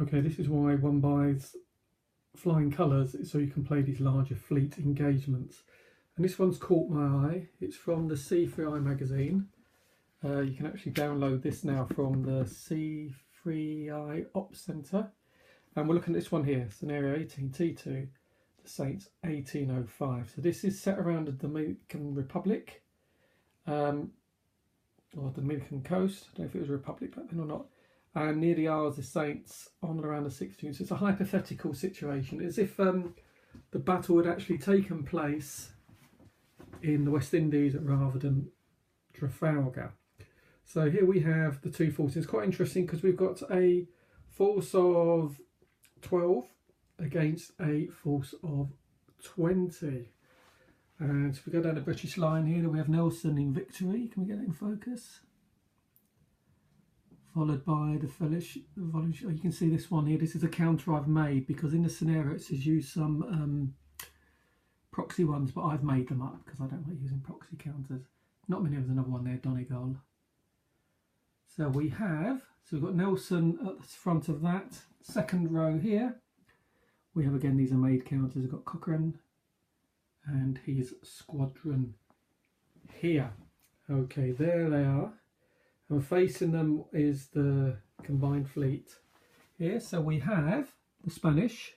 Okay, this is why one buys flying colours, so you can play these larger fleet engagements. And this one's caught my eye. It's from the C3i magazine. You can actually download this now from the C3i Ops Centre. And we're looking at this one here, Scenario 18T2, the Saints 1805. So this is set around the Dominican Republic, or the Dominican coast. I don't know if it was a republic back then or not. And near the Isles of Saints on and around the 16th. So it's a hypothetical situation, as if the battle had actually taken place in the West Indies rather than Trafalgar. So here we have the two forces. It's quite interesting because we've got a force of 12 against a force of 20. And if we go down the British line here, we have Nelson in victory. Can we get it in focus? Followed by the you can see this one here. This is a counter I've made because in the scenario it says use some proxy ones, but I've made them up because I don't like using proxy counters. Not many. There's another one there, Donegal. So we've got Nelson at the front of that. Second row here, we have again, these are made counters. We've got Cochrane and his squadron here. Okay, there they are. And facing them is the combined fleet here. So we have the Spanish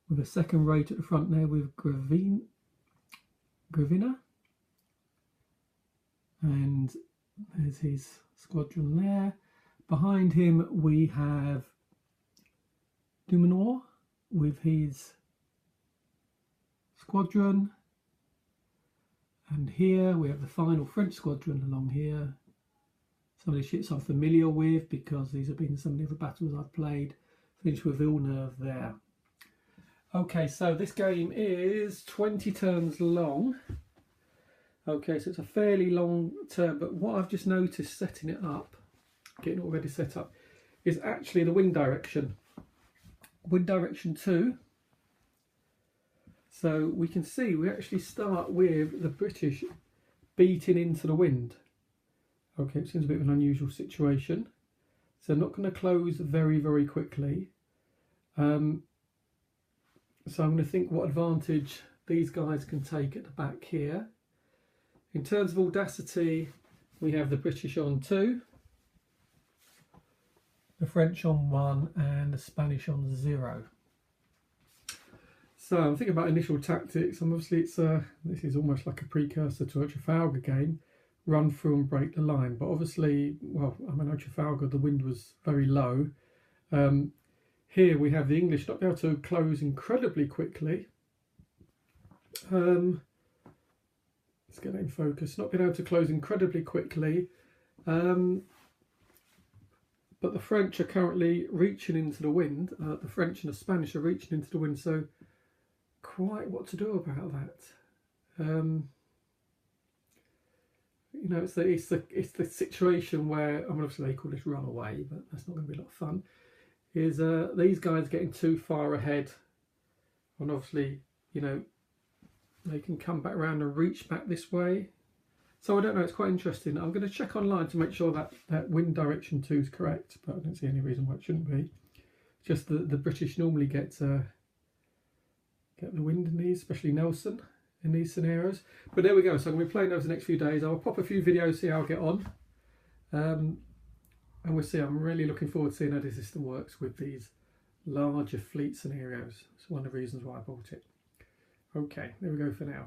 with a second rate at the front there with Gravina. And there's his squadron there. Behind him we have Dumanoir with his squadron. And here we have the final French squadron along here. Some of the ships I'm familiar with because these have been some of the other battles I've played. Finished with Villeneuve there. Okay, so this game is 20 turns long. Okay, so it's a fairly long turn, but what I've just noticed setting it up, getting it already set up, is actually the wind direction. Wind direction 2. So we can see we actually start with the British beating into the wind. Okay, it seems a bit of an unusual situation. So I'm not going to close very, very quickly. So I'm going to think what advantage these guys can take at the back here. In terms of audacity, we have the British on 2, the French on 1, and the Spanish on 0. So I'm thinking about initial tactics, and obviously this is almost like a precursor to a Trafalgar game. Run through and break the line, but obviously, well, I mean, at Trafalgar the wind was very low. Here we have the English not be able to close incredibly quickly. Let's get that in focus. Not being able to close incredibly quickly, but the French are currently reaching into the wind. The French and the Spanish are reaching into the wind, so quite what to do about that. You know, it's the situation where, I mean, obviously they call this runaway, but that's not going to be a lot of fun. Is these guys getting too far ahead, and obviously, you know, they can come back around and reach back this way. So I don't know, it's quite interesting. I'm going to check online to make sure that wind direction 2 is correct, but I don't see any reason why it shouldn't be. Just the British normally get the wind in these, especially Nelson, in these scenarios. But there we go. So I'm going to be playing those the next few days. I'll pop a few videos, see how I get on. And we'll see. I'm really looking forward to seeing how this system works with these larger fleet scenarios. It's one of the reasons why I bought it. Okay, there we go for now.